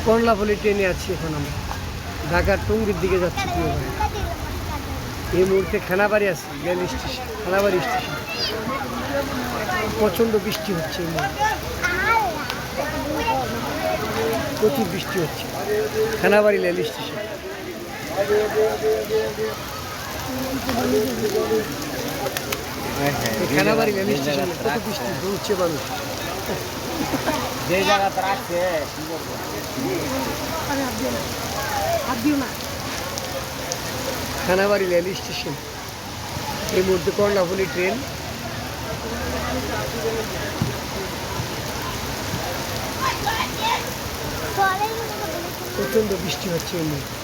কর্ণফুলী ট্রেনে আছি এখন আমরা ঢাকার টঙ্গীর দিকে যাচ্ছি। এই মুহূর্তে খানাবাড়ি আছি, রেল স্টেশন, খানাবাড়ি স্টেশন। প্রচণ্ড বৃষ্টি হচ্ছে এই মুহূর্তে, প্রচুর বৃষ্টি হচ্ছে Khanabari rail station. Khanabari rail station কত বৃষ্টি, দৌড়ছে মানুষ। যে জায়গাতে রাখছে খানাবাড়ি রেল স্টেশন, এই মুহূর্তে কর্ণফুলী ট্রেন। প্রচণ্ড বৃষ্টি হচ্ছে এই মুহূর্তে।